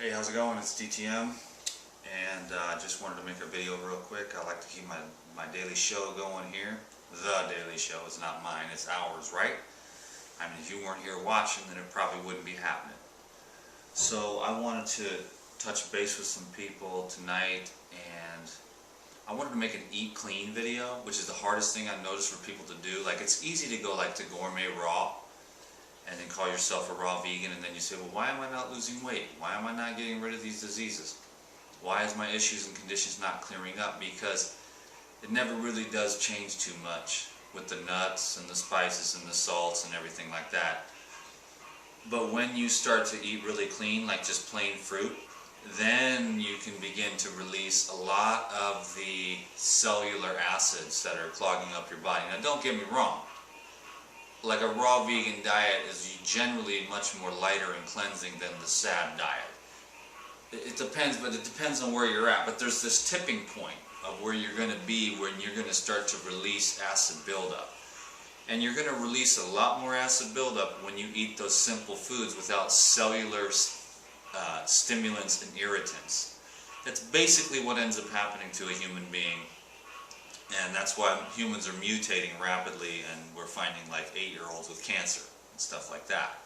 Hey, how's it going? It's DTM, and I just wanted to make a video real quick. I like to keep my daily show going here. The daily show is not mine, it's ours, right? I mean, if you weren't here watching, then it probably wouldn't be happening. So I wanted to touch base with some people tonight, and I wanted to make an eat clean video, which is the hardest thing I've noticed for people to do. Like, it's easy to go like to gourmet raw and then call yourself a raw vegan, and then you say, well, why am I not losing weight? Why am I not getting rid of these diseases? Why is my issues and conditions not clearing up? Because it never really does change too much with the nuts and the spices and the salts and everything like that. But when you start to eat really clean, like just plain fruit, then you can begin to release a lot of the cellular acids that are clogging up your body. Now, don't get me wrong. Like, a raw vegan diet is generally much more lighter and cleansing than the SAD diet. It depends, but it depends on where you're at. But there's this tipping point of where you're going to be when you're going to start to release acid buildup. And you're going to release a lot more acid buildup when you eat those simple foods without cellular stimulants and irritants. That's basically what ends up happening to a human being. And that's why humans are mutating rapidly, and we're finding like 8-year-olds with cancer and stuff like that.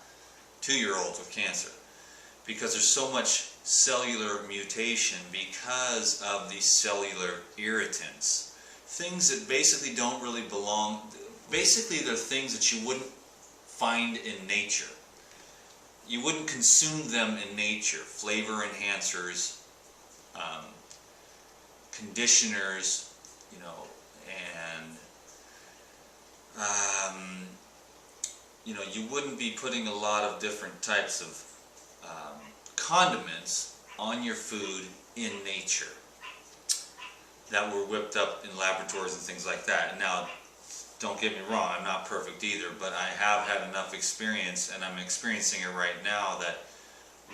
2-year-olds with cancer. Because there's so much cellular mutation because of these cellular irritants. Things that basically don't really belong. Basically, they're things that you wouldn't find in nature. You wouldn't consume them in nature. Flavor enhancers, conditioners, you know, and you wouldn't be putting a lot of different types of condiments on your food in nature that were whipped up in laboratories and things like that. Now, don't get me wrong, I'm not perfect either, but I have had enough experience, and I'm experiencing it right now, that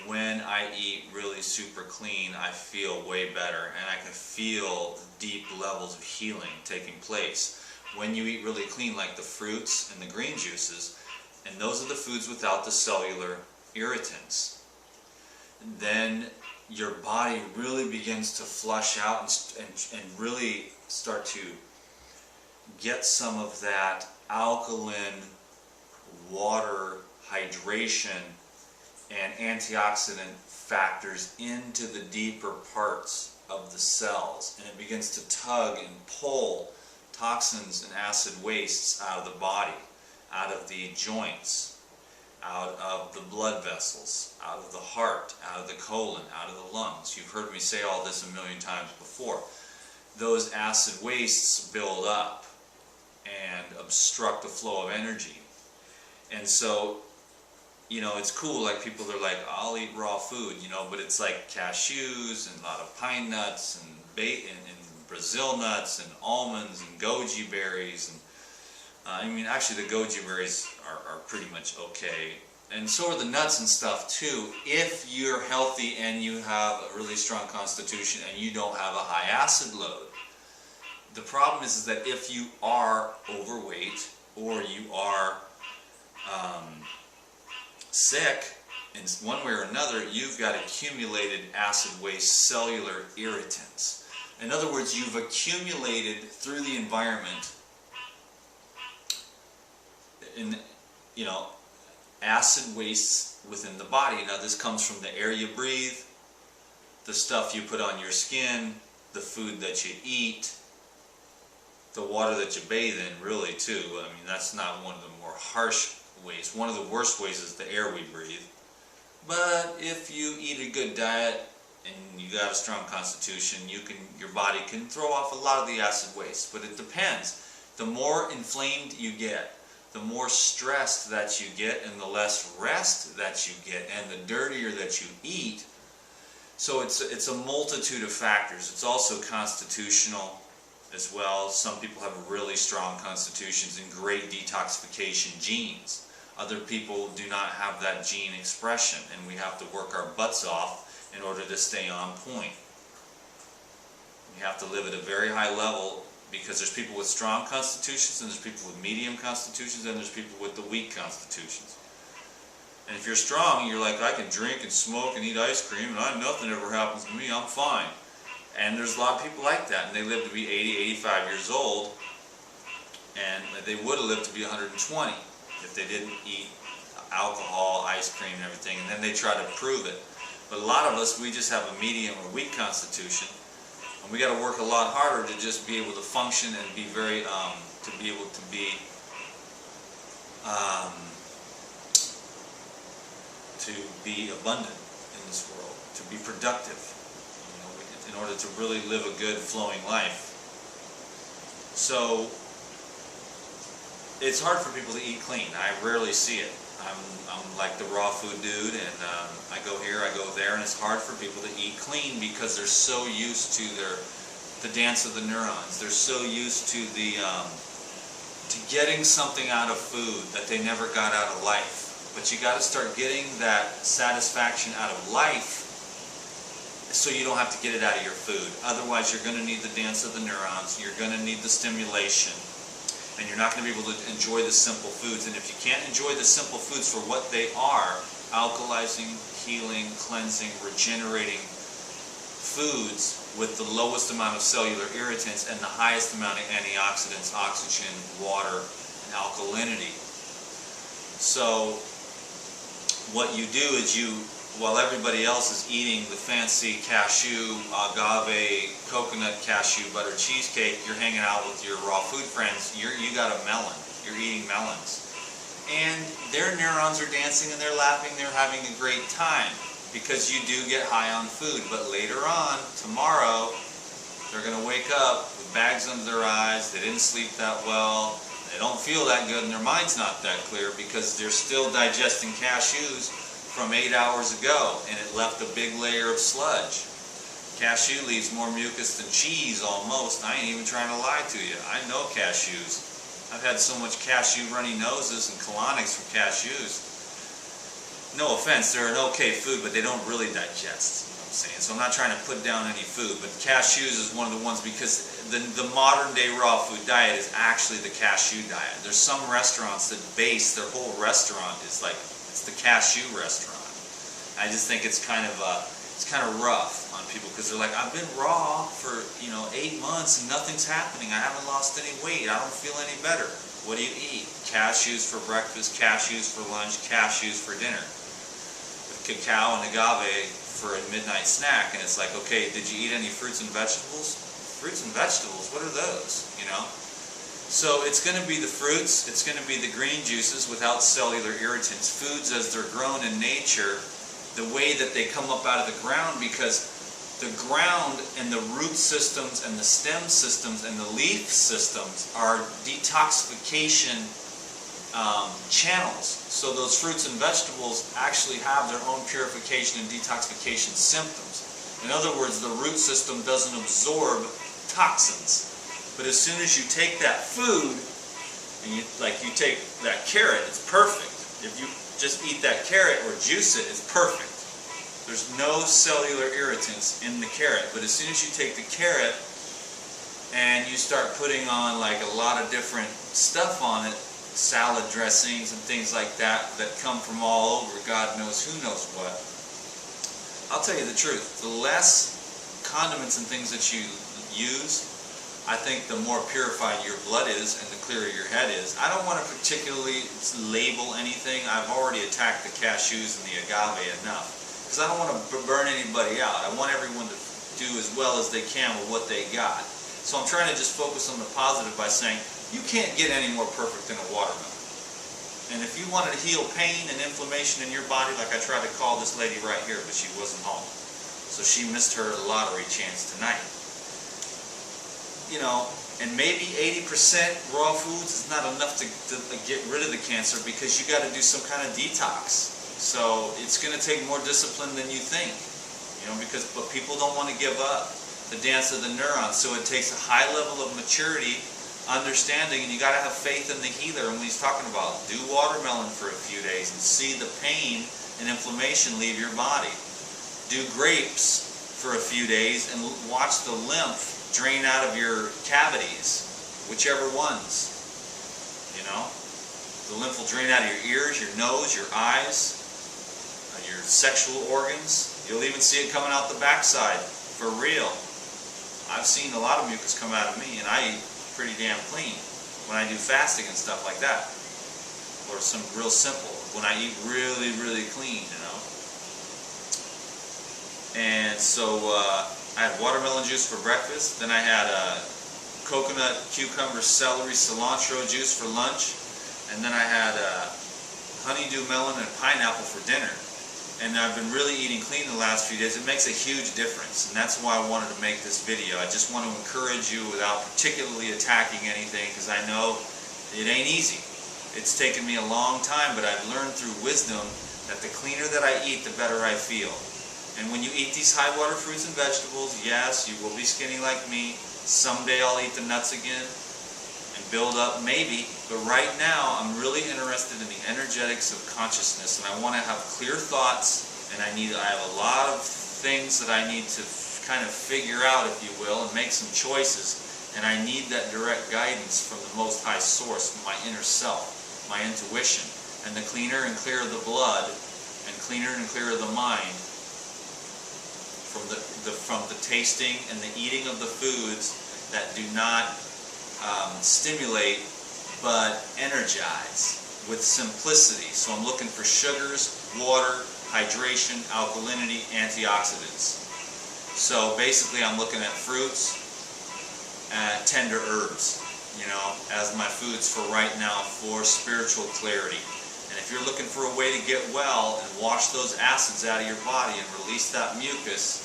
when I eat really super clean, I feel way better, and I can feel deep levels of healing taking place. When you eat really clean, like the fruits and the green juices, and those are the foods without the cellular irritants, then your body really begins to flush out and really start to get some of that alkaline water hydration and antioxidant factors into the deeper parts of the cells, and it begins to tug and pull toxins and acid wastes out of the body, out of the joints, out of the blood vessels, out of the heart, out of the colon, out of the lungs. You've heard me say all this a million times before. Those acid wastes build up and obstruct the flow of energy. And so, you know, it's cool, like people are like, I'll eat raw food, you know, but it's like cashews and a lot of pine nuts and Brazil nuts and almonds and goji berries. And I mean, actually the goji berries are pretty much okay. And so are the nuts and stuff too, if you're healthy and you have a really strong constitution and you don't have a high acid load. The problem is that if you are overweight or you are sick in one way or another, you've got accumulated acid waste cellular irritants. In other words, you've accumulated through the environment acid wastes within the body. Now, this comes from the air you breathe, the stuff you put on your skin, the food that you eat, the water that you bathe in, really, too. I mean, that's not one of the more harsh ways. One of the worst ways is the air we breathe. But if you eat a good diet and you got a strong constitution, your body can throw off a lot of the acid waste. But it depends. The more inflamed you get, the more stressed that you get, and the less rest that you get, and the dirtier that you eat. So it's a multitude of factors. It's also constitutional as well. Some people have really strong constitutions and great detoxification genes. Other people do not have that gene expression, and we have to work our butts off in order to stay on point. You have to live at a very high level, because there's people with strong constitutions, and there's people with medium constitutions, and there's people with the weak constitutions. And if you're strong, you're like, I can drink and smoke and eat ice cream and nothing ever happens to me, I'm fine. And there's a lot of people like that, and they live to be 80, 85 years old, and they would have lived to be 120 if they didn't eat alcohol, ice cream, and everything, and then they try to prove it. But a lot of us, we just have a medium or weak constitution, and we got to work a lot harder to just be able to function and be very, to be abundant in this world, to be productive, you know, in order to really live a good flowing life. So it's hard for people to eat clean. I rarely see it. I'm like the raw food dude, and I go here, I go there, and it's hard for people to eat clean because they're so used to the dance of the neurons. They're so used to to getting something out of food that they never got out of life. But you got to start getting that satisfaction out of life so you don't have to get it out of your food. Otherwise, you're going to need the dance of the neurons. You're going to need the stimulation. And you're not going to be able to enjoy the simple foods. And if you can't enjoy the simple foods for what they are, alkalizing, healing, cleansing, regenerating foods with the lowest amount of cellular irritants and the highest amount of antioxidants, oxygen, water, and alkalinity. So what you do is while everybody else is eating the fancy cashew, agave, coconut cashew butter cheesecake, you're hanging out with your raw food friends, you got a melon, you're eating melons. And their neurons are dancing and they're laughing, they're having a great time because you do get high on food. But later on, tomorrow, they're going to wake up with bags under their eyes, they didn't sleep that well, they don't feel that good, and their mind's not that clear because they're still digesting cashews from 8 hours ago, and it left a big layer of sludge. Cashew leaves more mucus than cheese almost. I ain't even trying to lie to you. I know cashews. I've had so much cashew runny noses and colonics from cashews. No offense, they're an okay food, but they don't really digest. You know what I'm saying? So I'm not trying to put down any food, but cashews is one of the ones because the modern day raw food diet is actually the cashew diet. There's some restaurants that base their whole restaurant is like, it's the cashew restaurant. I just think it's kind of rough on people because they're like, I've been raw for 8 months and nothing's happening. I haven't lost any weight. I don't feel any better. What do you eat? Cashews for breakfast, cashews for lunch, cashews for dinner. With cacao and agave for a midnight snack, and it's like, okay, did you eat any fruits and vegetables? Fruits and vegetables, what are those? So it's going to be the fruits, it's going to be the green juices without cellular irritants. Foods as they're grown in nature, the way that they come up out of the ground, because the ground and the root systems and the stem systems and the leaf systems are detoxification channels. So those fruits and vegetables actually have their own purification and detoxification symptoms. In other words, the root system doesn't absorb toxins. But as soon as you take that food, and you take that carrot, it's perfect. If you just eat that carrot or juice it, it's perfect. There's no cellular irritants in the carrot. But as soon as you take the carrot and you start putting on like a lot of different stuff on it, salad dressings and things like that come from all over, God knows who knows what. I'll tell you the truth, the less condiments and things that you use, I think the more purified your blood is and the clearer your head is. I don't want to particularly label anything. I've already attacked the cashews and the agave enough because I don't want to burn anybody out. I want everyone to do as well as they can with what they got. So I'm trying to just focus on the positive by saying you can't get any more perfect than a watermelon. And if you wanted to heal pain and inflammation in your body, like I tried to call this lady right here, but she wasn't home. So she missed her lottery chance tonight. And maybe 80% raw foods is not enough to get rid of the cancer because you got to do some kind of detox. So it's going to take more discipline than you think, but people don't want to give up the dance of the neurons. So it takes a high level of maturity, understanding, and you got to have faith in the healer. And when he's talking about do watermelon for a few days and see the pain and inflammation leave your body. Do grapes for a few days and watch the lymph drain out of your cavities, whichever ones. The lymph will drain out of your ears, your nose, your eyes. your sexual organs. You'll even see it coming out the backside, for real. I've seen a lot of mucus come out of me, and I eat pretty damn clean when I do fasting and stuff like that. Or some real simple, when I eat really, really clean, you know. And so I had watermelon juice for breakfast, then I had coconut, cucumber, celery, cilantro juice for lunch, and then I had honeydew melon and pineapple for dinner. And I've been really eating clean the last few days. It makes a huge difference, and that's why I wanted to make this video. I just want to encourage you without particularly attacking anything, because I know it ain't easy. It's taken me a long time, but I've learned through wisdom that the cleaner that I eat, the better I feel. And when you eat these high water fruits and vegetables, yes, you will be skinny like me. Someday I'll eat the nuts again and build up, maybe. But right now, I'm really interested in the energetics of consciousness, and I want to have clear thoughts, and I have a lot of things that I need to kind of figure out, if you will, and make some choices. And I need that direct guidance from the Most High Source, my inner self, my intuition. And the cleaner and clearer the blood, and cleaner and clearer the mind, from the tasting and the eating of the foods that do not stimulate but energize with simplicity. So I'm looking for sugars, water, hydration, alkalinity, antioxidants. So basically I'm looking at fruits, tender herbs, you know, as my foods for right now for spiritual clarity. And if you're looking for a way to get well and wash those acids out of your body and release that mucus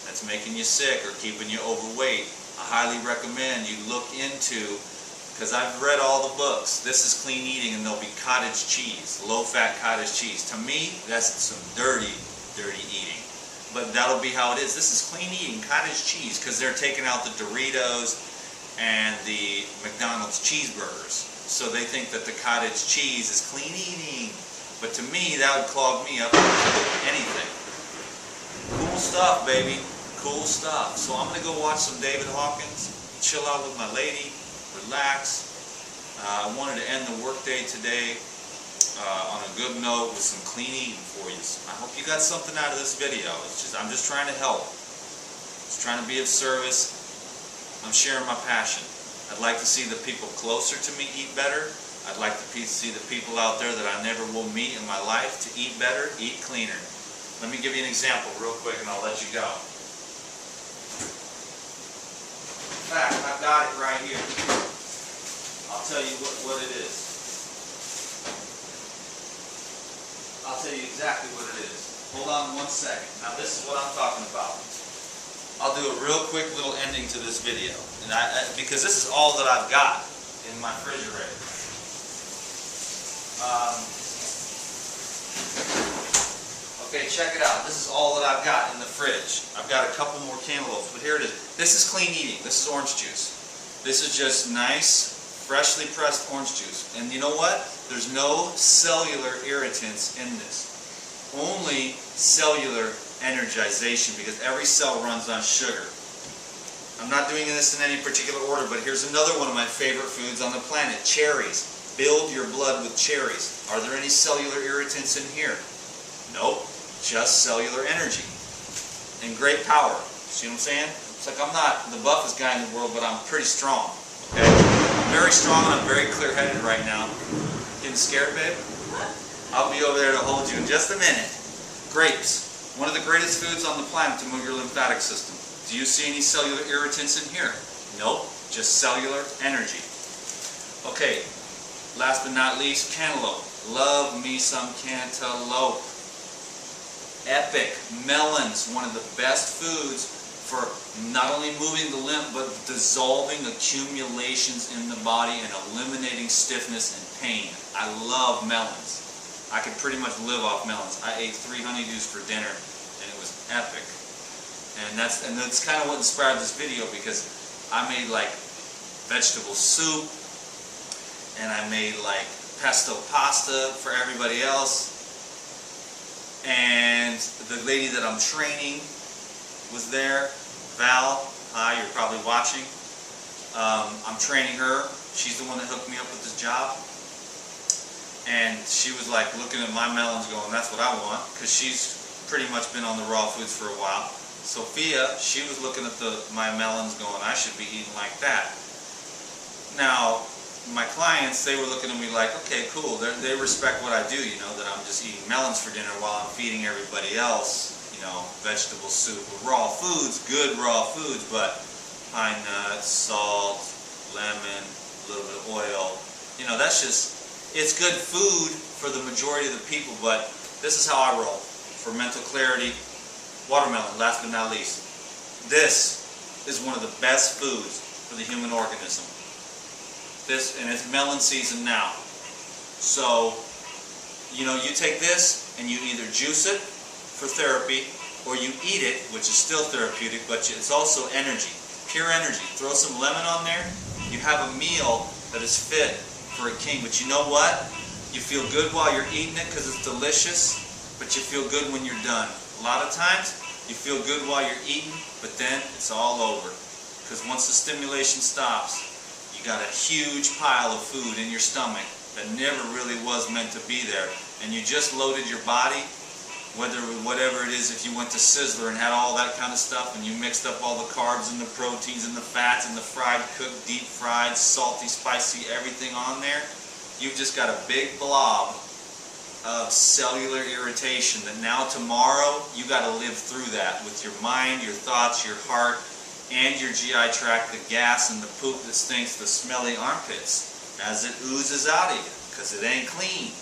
that's making you sick or keeping you overweight, I highly recommend you look into, because I've read all the books. This is clean eating, and there'll be cottage cheese, low-fat cottage cheese. To me, that's some dirty, dirty eating. But that'll be how it is. This is clean eating, cottage cheese, because they're taking out the Doritos and the McDonald's cheeseburgers. So they think that the cottage cheese is clean eating. But to me, that would clog me up with anything. Cool stuff, baby. Cool stuff. So I'm going to go watch some David Hawkins, chill out with my lady, relax. I wanted to end the workday today on a good note with some clean eating for you. I hope you got something out of this video. I'm just trying to help. Just trying to be of service. I'm sharing my passion. I'd like to see the people closer to me eat better. I'd like to see the people out there that I never will meet in my life to eat better, eat cleaner. Let me give you an example real quick and I'll let you go. In fact, I've got it right here. I'll tell you what it is. I'll tell you exactly what it is. Hold on 1 second. Now this is what I'm talking about. I'll do a real quick little ending to this video, and because this is all that I've got in my refrigerator. Okay, check it out. This is all that I've got in the fridge. I've got a couple more cantaloupes, but here it is. This is clean eating. This is orange juice. This is just nice, freshly pressed orange juice. And you know what? There's no cellular irritants in this. Only cellular energization, because every cell runs on sugar. I'm not doing this in any particular order, but here's another one of my favorite foods on the planet, cherries. Build your blood with cherries. Are there any cellular irritants in here? Nope, just cellular energy. And great power. See what I'm saying? It's like I'm not the buffest guy in the world, but I'm pretty strong. Okay? I'm very strong and I'm very clear-headed right now. Getting scared, babe? I'll be over there to hold you in just a minute. Grapes. One of the greatest foods on the planet to move your lymphatic system. Do you see any cellular irritants in here? Nope, just cellular energy. Okay, last but not least, cantaloupe. Love me some cantaloupe. Epic. Melons, one of the best foods for not only moving the lymph, but dissolving accumulations in the body and eliminating stiffness and pain. I love melons. I could pretty much live off melons. I ate 3 honeydews for dinner, and it was epic. And that's kind of what inspired this video, because I made like vegetable soup, and I made like pesto pasta for everybody else. And the lady that I'm training was there, Val. Hi, you're probably watching. I'm training her. She's the one that hooked me up with this job. and she was like looking at my melons going, that's what I want, because she's pretty much been on the raw foods for a while. Sophia, she was looking at my melons going, I should be eating like that. Now, my clients, they were looking at me like, okay, cool, they respect what I do, you know, that I'm just eating melons for dinner while I'm feeding everybody else, you know, vegetable soup, raw foods, good raw foods, but pine nuts, salt, lemon, a little bit of oil, you know, that's just, it's good food for the majority of the people, but this is how I roll. For mental clarity, watermelon, last but not least. This is one of the best foods for the human organism. This, and it's melon season now. So, you know, you take this and you either juice it for therapy, or you eat it, which is still therapeutic, but it's also energy, pure energy. Throw some lemon on there, you have a meal that is fit for a king. But you know what? You feel good while you're eating it because it's delicious, but you feel good when you're done. A lot of times, you feel good while you're eating, but then it's all over. Because once the stimulation stops, you got a huge pile of food in your stomach that never really was meant to be there. And you just loaded your body, whatever it is, if you went to Sizzler and had all that kind of stuff, and you mixed up all the carbs and the proteins and the fats and the fried, cooked, deep fried, salty, spicy, everything on there, you've just got a big blob of cellular irritation that now tomorrow you got to live through that with your mind, your thoughts, your heart, and your GI tract, the gas and the poop that stinks, the smelly armpits as it oozes out of you because it ain't clean.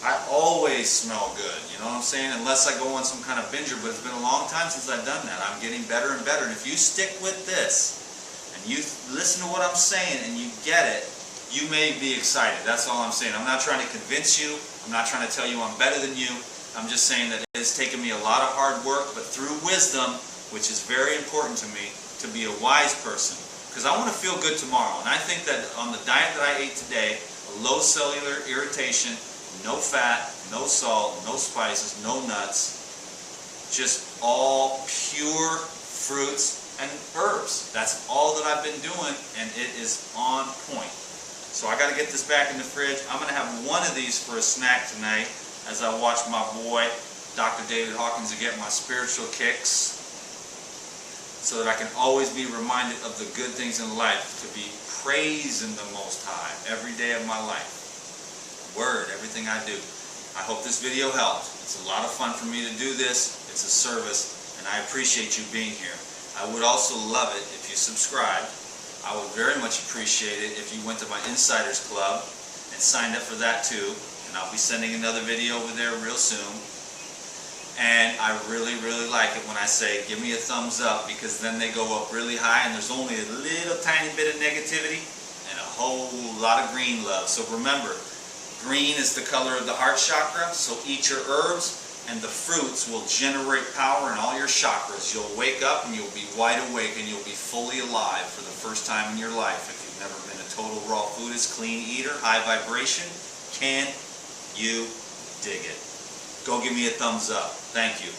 I always smell good, you know what I'm saying? Unless I go on some kind of binger, but it's been a long time since I've done that. I'm getting better and better. And if you stick with this, and you listen to what I'm saying, and you get it, you may be excited. That's all I'm saying. I'm not trying to convince you. I'm not trying to tell you I'm better than you. I'm just saying that it's taken me a lot of hard work, but through wisdom, which is very important to me, to be a wise person. Because I want to feel good tomorrow. And I think that on the diet that I ate today, a low cellular irritation, no fat, no salt, no spices, no nuts, just all pure fruits and herbs. That's all that I've been doing, and it is on point. So I got to get this back in the fridge. I'm going to have one of these for a snack tonight as I watch my boy, Dr. David Hawkins, to get my spiritual kicks, so that I can always be reminded of the good things in life, to be praising the Most High every day of my life. Word, everything I do. I hope this video helped. It's a lot of fun for me to do this. It's a service, and I appreciate you being here. I would also love it if you subscribed. I would very much appreciate it if you went to my Insiders Club and signed up for that too. And I'll be sending another video over there real soon. And I really, really like it when I say, give me a thumbs up, because then they go up really high and there's only a little tiny bit of negativity and a whole lot of green love. So remember, green is the color of the heart chakra, so eat your herbs and the fruits will generate power in all your chakras. You'll wake up and you'll be wide awake and you'll be fully alive for the first time in your life. If you've never been a total raw foodist, clean eater, high vibration, can you dig it? Go give me a thumbs up. Thank you.